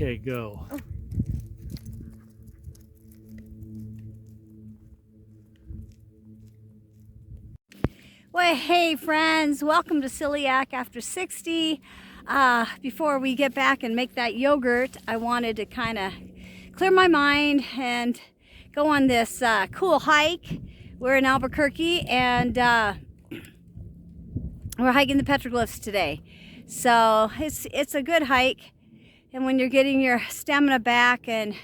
Okay, go. Oh. Well, hey friends, welcome to Celiac After 60. Before we get back and make that yogurt, I wanted to kind of clear my mind and go on this cool hike. We're in Albuquerque and we're hiking the petroglyphs today. So it's a good hike, and when you're getting your stamina back and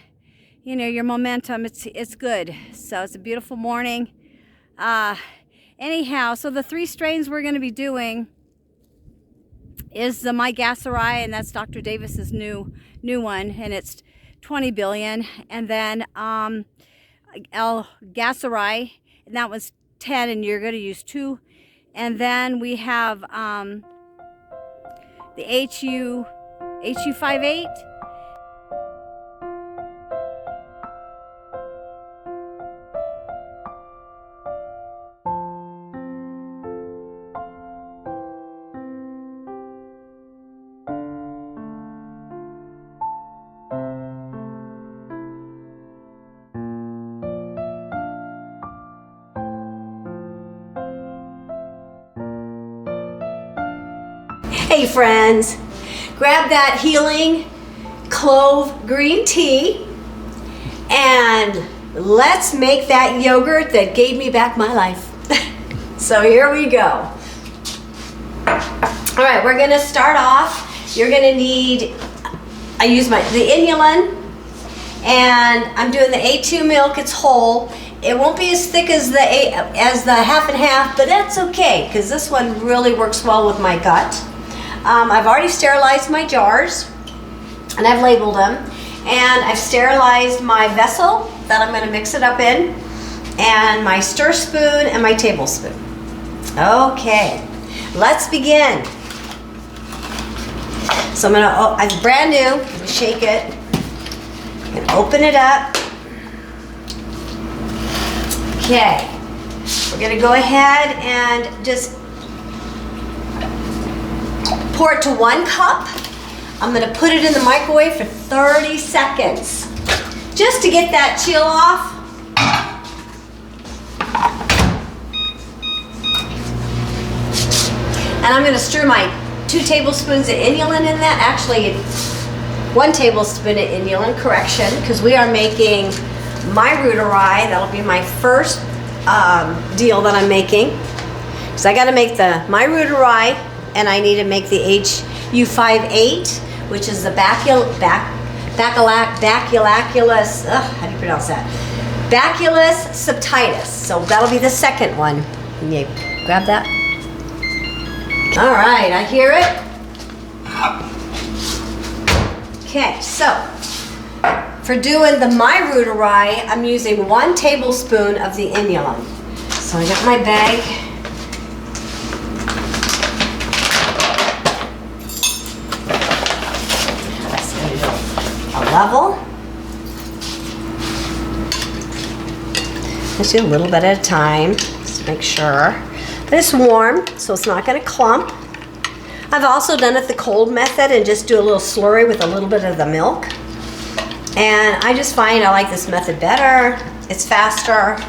your momentum, it's good. So it's a beautiful morning. Anyhow, so the 3 strains we're going to be doing is the Gasseri, and that's drdavis's new one, and it's 20 billion. And then lgasseri, and that was 10, and you're going to use 2. And then we have the HU58. Hey friends, grab that healing clove green tea and let's make that yogurt that gave me back my life. So here we go. All right, we're gonna start off. You're gonna need, I use the Inulin, and I'm doing the A2 milk. It's whole. It won't be as thick as the half and half, but that's okay because this one really works well with my gut. I've already sterilized my jars, and I've labeled them, and I've sterilized my vessel that I'm going to mix it up in, and my stir spoon and my tablespoon. Okay, let's begin. So I'm going to, it's brand new, I'm going to shake it, and open it up. Okay, we're going to go ahead and just pour it to 1 cup. I'm going to put it in the microwave for 30 seconds just to get that chill off. And I'm going to stir my 2 tablespoons of inulin in that. Actually, 1 tablespoon of inulin, correction, because we are making MyReuteri. That'll be my first deal that I'm making. So I got to make the MyReuteri, and I need to make the HU58, which is the Bacillus, how do you pronounce that? Bacillus Subtitus. So that'll be the second one. Can you grab that? All right, I hear it. Okay, so for doing the MyReuteri, I'm using 1 tablespoon of the inulin. So I got my bag. Level. Just do a little bit at a time, just to make sure. But it's warm, so it's not going to clump. I've also done it the cold method and just do a little slurry with a little bit of the milk. And I just find I like this method better. It's faster.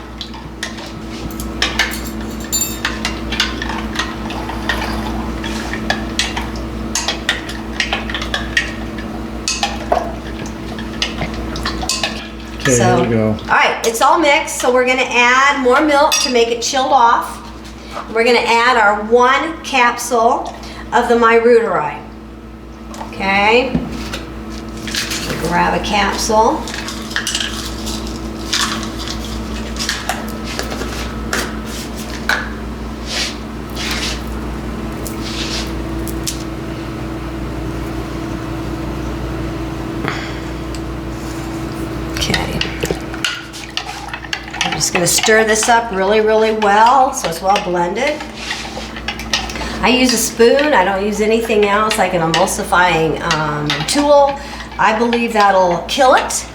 Okay, so, here we go. All right, it's all mixed, so we're going to add more milk to make it chilled off. We're going to add our 1 capsule of the MyReuteri. Okay, grab a capsule. Just going to stir this up really, really well so it's well blended. I use a spoon. I don't use anything else like an emulsifying tool. I believe that'll kill it.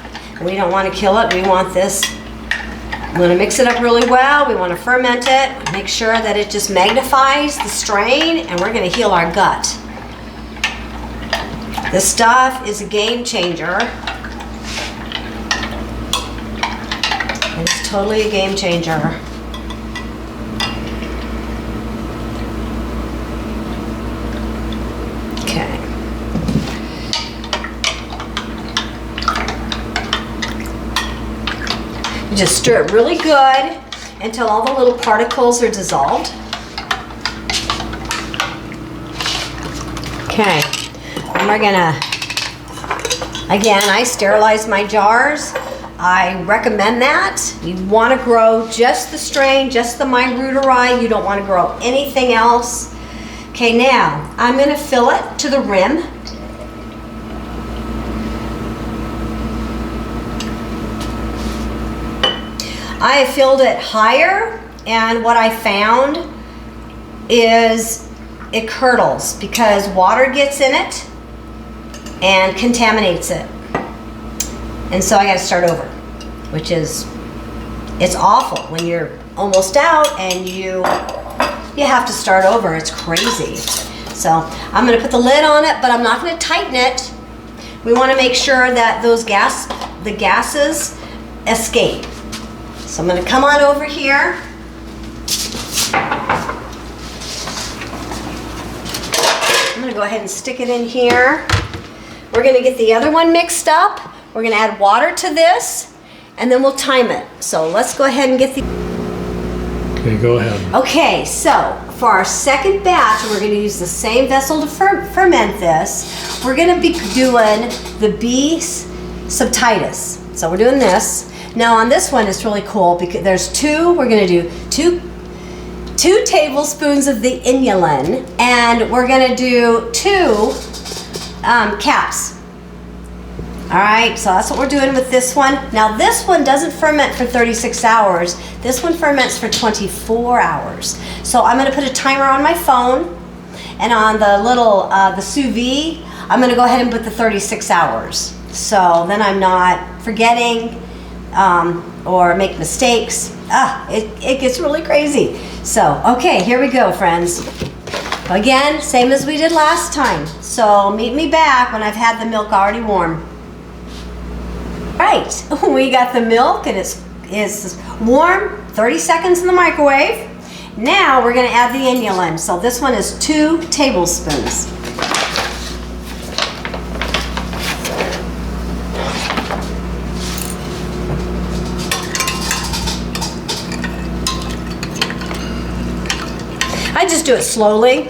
We don't want to kill it. We want this. I'm going to mix it up really well. We want to ferment it. Make sure that it just magnifies the strain, and we're going to heal our gut. This stuff is a game changer. It's totally a game changer. Okay. You just stir it really good until all the little particles are dissolved. Okay. And we're gonna, again, I sterilize my jars. I recommend that. You want to grow just the strain, just the MyReuteri. You don't want to grow anything else. Okay, now I'm going to fill it to the rim. I have filled it higher, and what I found is it curdles because water gets in it and contaminates it. And so I got to start over, which is, it's awful when you're almost out and you have to start over. It's crazy. So I'm going to put the lid on it, but I'm not going to tighten it. We want to make sure that those the gases escape. So I'm going to come on over here. I'm going to go ahead and stick it in here. We're going to get the other one mixed up. We're going to add water to this, and then we'll time it. So let's go ahead and get the... Okay, go ahead. Okay, so for our second batch, we're going to use the same vessel to ferment this. We're going to be doing the bee Subtitus. So we're doing this. Now on this one, it's really cool because there's two. We're going to do two tablespoons of the inulin, and we're going to do 2 caps. All right, so that's what we're doing with this one. Now this one doesn't ferment for 36 hours. This one ferments for 24 hours. So I'm gonna put a timer on my phone, and on the little, the Sous Vide, I'm gonna go ahead and put the 36 hours. So then I'm not forgetting or make mistakes. It gets really crazy. So, okay, here we go, friends. Again, same as we did last time. So meet me back when I've had the milk already warm. Right, we got the milk and it's warm, 30 seconds in the microwave. Now we're gonna add the inulin. So this one is 2 tablespoons. I just do it slowly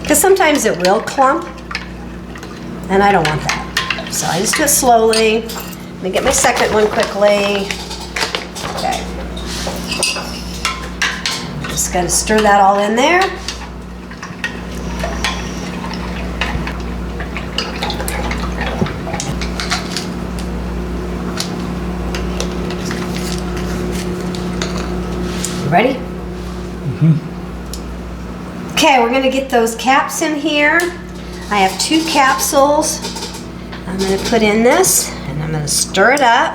because sometimes it will clump and I don't want that. So I just do it slowly. Let me get my second one quickly. Okay. Just gotta stir that all in there. You ready? Mm-hmm. Okay, we're gonna get those caps in here. I have 2 capsules. I'm going to put in this, and I'm going to stir it up.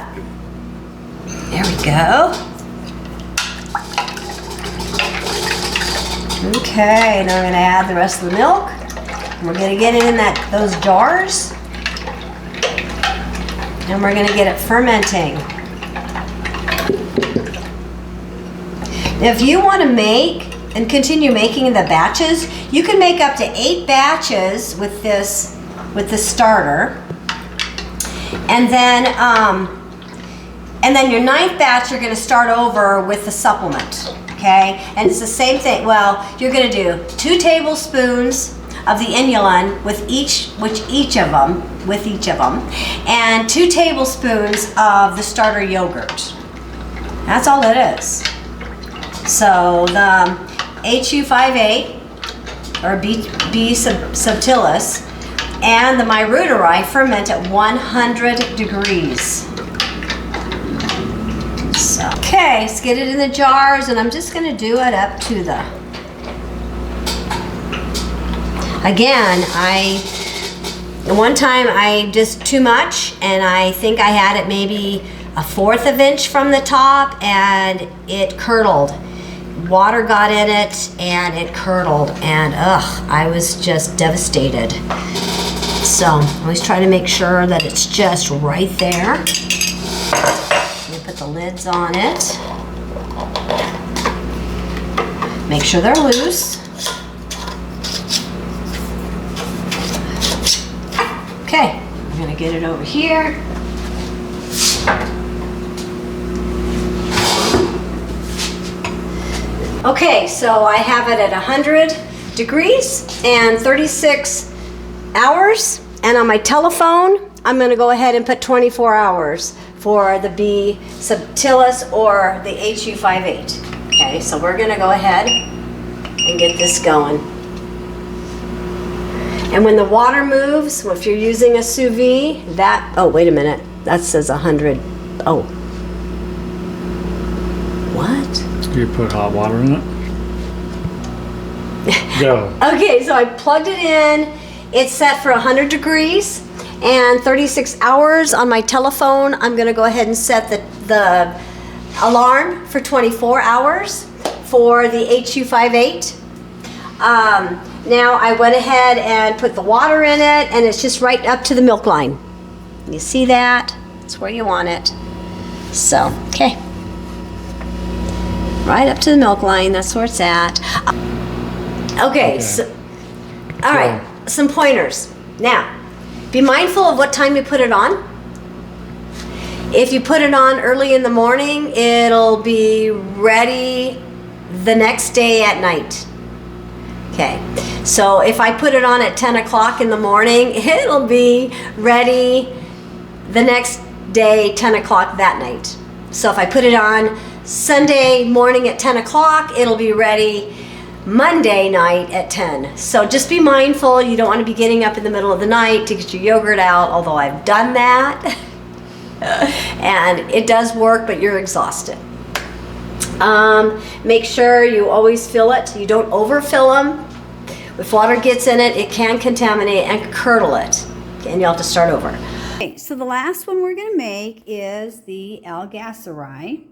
There we go. Okay, now I'm going to add the rest of the milk. And we're going to get it in those jars. And we're going to get it fermenting. Now, if you want to make and continue making the batches, you can make up to 8 batches with this, with the starter. And then your 9th batch, you're going to start over with the supplement, okay? And it's the same thing. Well, you're going to do 2 tablespoons of the inulin with each of them, and 2 tablespoons of the starter yogurt. That's all it is. So the HU58 or bee Subtitus and the MyReuteri ferment at 100 degrees. So, okay, let's get it in the jars, and I'm just going to do it up to the... Again, one time I just too much, and I think I had it maybe 1/4 of an inch from the top, and it curdled. Water got in it, and it curdled, and I was just devastated. So always try to make sure that it's just right there. Let me put the lids on it. Make sure they're loose. Okay, I'm gonna get it over here. Okay, so I have it at 100 degrees and 36 hours. And on my telephone, I'm gonna go ahead and put 24 hours for the B subtilis or the HU58. Okay, so we're gonna go ahead and get this going. And when the water moves, if you're using a sous vide, oh, wait a minute, that says 100. Oh. What? You put hot water in it? Go. Okay, so I plugged it in. It's set for 100 degrees and 36 hours on my telephone. I'm gonna go ahead and set the alarm for 24 hours for the HU58. Now I went ahead and put the water in it, and it's just right up to the milk line. You see that? That's where you want it. So, okay. Right up to the milk line, that's where it's at. Okay. So, all right, some pointers. Now, be mindful of what time you put it on. If you put it on early in the morning, it'll be ready the next day at night. Okay, so if I put it on at 10 o'clock in the morning, it'll be ready the next day, 10 o'clock that night. So if I put it on Sunday morning at 10 o'clock, it'll be ready Monday night at 10. So just be mindful, you don't want to be getting up in the middle of the night to get your yogurt out, although I've done that. And it does work, but you're exhausted. Make sure you always fill it. You don't overfill them. If water gets in it, it can contaminate and curdle it. Okay, and you'll have to start over. Okay, so the last one we're going to make is the lgasseri.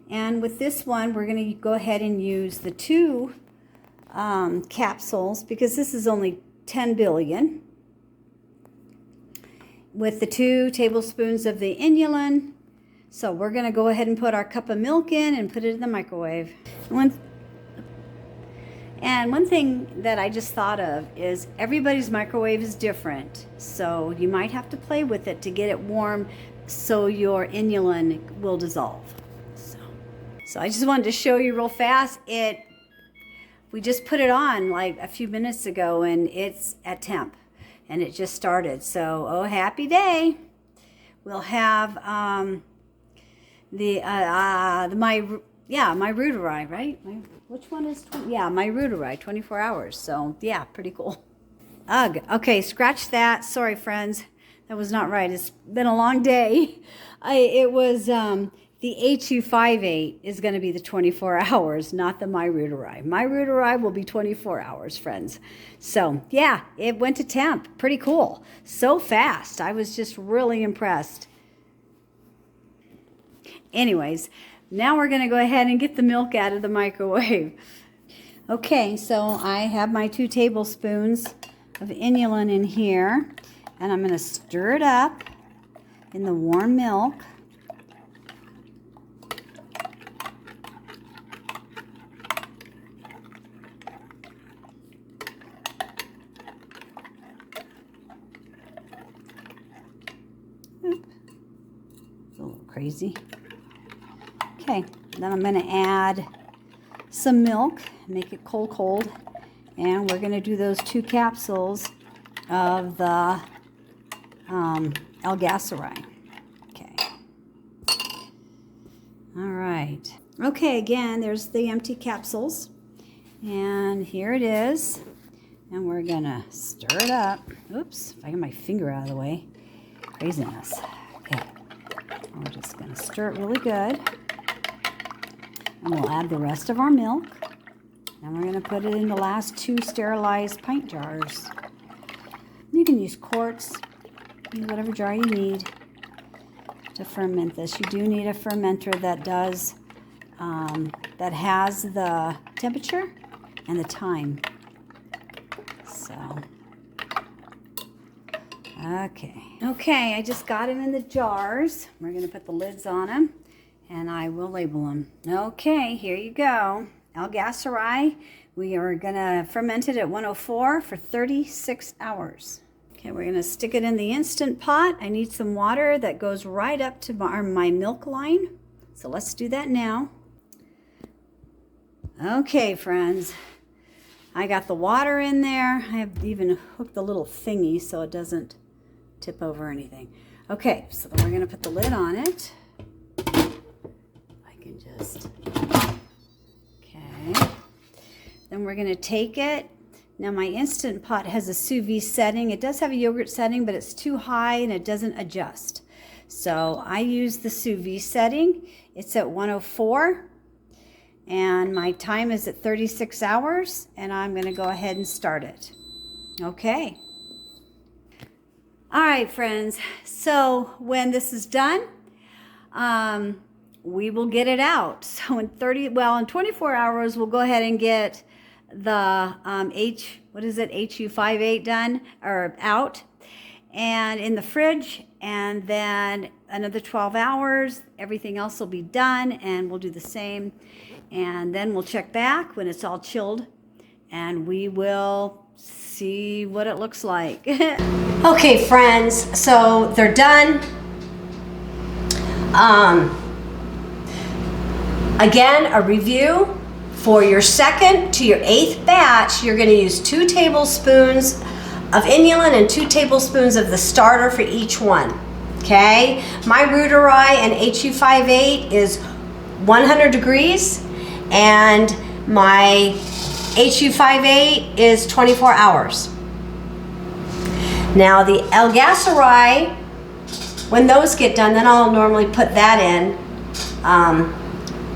And with this one, we're going to go ahead and use the 2 capsules, because this is only 10 billion. With the 2 tablespoons of the inulin. So we're going to go ahead and put our cup of milk in and put it in the microwave. And one thing that I just thought of is everybody's microwave is different. So you might have to play with it to get it warm so your inulin will dissolve. So I just wanted to show you real fast. We just put it on like a few minutes ago and it's at temp. And it just started. So, oh, happy day. We'll have MyReuteri, right? Which one is, MyReuteri, 24 hours. So, yeah, pretty cool. Ugh, okay, scratch that. Sorry, friends. That was not right. It's been a long day. The HU58 is going to be the 24 hours, not the MyReuteri. MyReuteri will be 24 hours, friends. So, yeah, it went to temp. Pretty cool. So fast. I was just really impressed. Anyways, now we're going to go ahead and get the milk out of the microwave. Okay, so I have my 2 tablespoons of inulin in here, and I'm going to stir it up in the warm milk. Crazy. Okay, then I'm going to add some milk, make it cold, and we're going to do those 2 capsules of the lgasseri. Okay. All right. Okay, again, there's the empty capsules, and here it is, and we're going to stir it up. Oops, if I get my finger out of the way. Craziness. Okay. We're just going to stir it really good. And we'll add the rest of our milk. And we're going to put it in the last 2 sterilized pint jars. You can use quarts, use whatever jar you need to ferment this. You do need a fermenter that does, that has the temperature and the time. So, Okay, I just got them in the jars. We're going to put the lids on them, and I will label them. Okay, here you go. Lgasseri. We are going to ferment it at 104 for 36 hours. Okay, we're going to stick it in the Instant Pot. I need some water that goes right up to my milk line. So let's do that now. Okay, friends. I got the water in there. I have even hooked the little thingy so it doesn't tip over or anything. Okay, so then we're going to put the lid on it. I can just... Okay. Then we're going to take it. Now my Instant Pot has a sous vide setting. It does have a yogurt setting, but it's too high and it doesn't adjust. So I use the sous vide setting. It's at 104. And my time is at 36 hours, and I'm going to go ahead and start it. Okay. All right, friends. So when this is done, we will get it out. So in 24 hours, we'll go ahead and get the HU58 done or out, and in the fridge. And then another 12 hours, everything else will be done, and we'll do the same. And then we'll check back when it's all chilled, and we will see what it looks like. Okay, friends, so they're done. Again, a review. For your 2nd to your 8th batch, you're going to use 2 tablespoons of inulin and 2 tablespoons of the starter for each one. Okay? MyReuteri and HU58 is 100 degrees, and my HU58 is 24 hours. Now the lgasseri, when those get done, then I'll normally put that in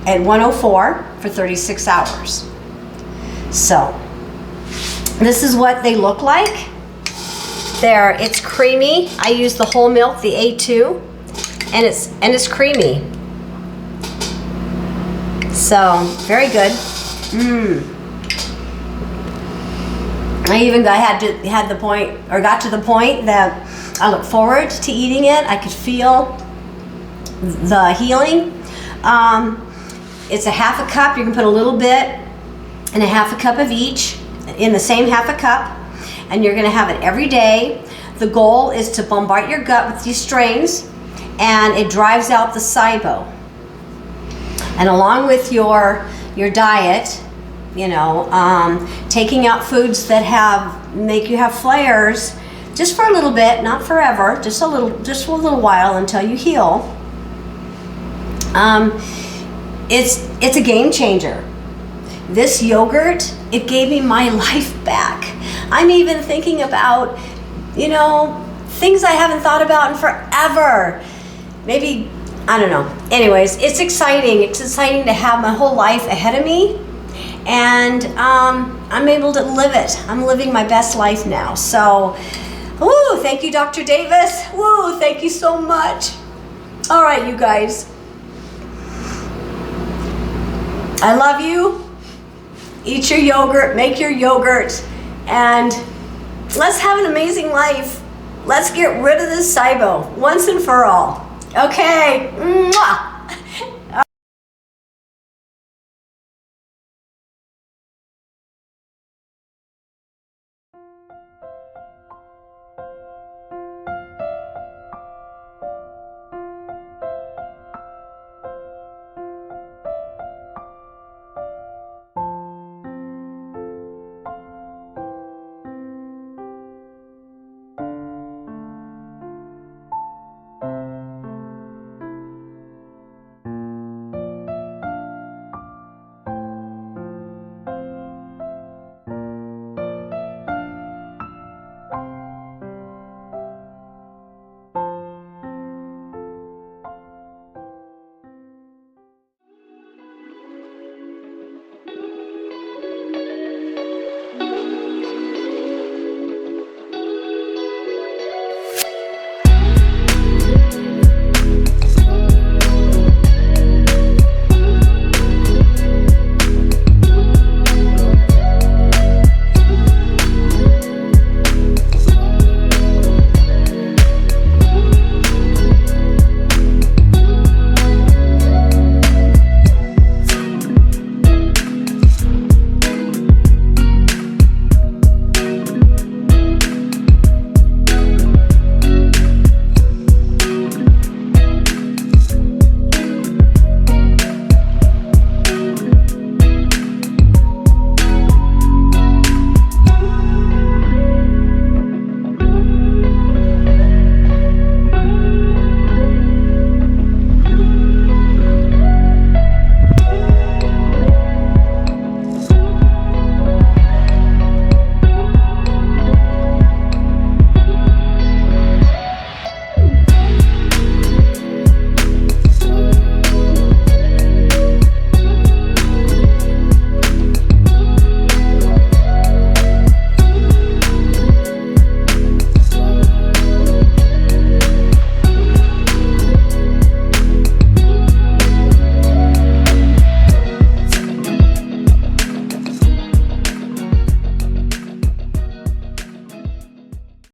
at 104 for 36 hours. So this is what they look like. It's creamy. I use the whole milk, the A2, and it's creamy. So very good. I even got to the point that I look forward to eating it. I could feel the healing. It's a half a cup. You can put a little bit and a half a cup of each in the same half a cup, and you're going to have it every day. The goal is to bombard your gut with these strains, and it drives out the SIBO. And along with your diet, you know, taking out foods that make you have flares, just for a little bit, not forever, just for a little while until you heal. It's a game changer. This yogurt, it gave me my life back. I'm even thinking about, you know, things I haven't thought about in forever. Maybe, I don't know. Anyways, it's exciting. It's exciting to have my whole life ahead of me, and I'm able to live it. I'm living my best life now. So, woo, thank you, Dr. Davis. Woo, thank you so much. All right, you guys. I love you. Eat your yogurt, make your yogurt, and let's have an amazing life. Let's get rid of this SIBO once and for all. Okay. Mwah.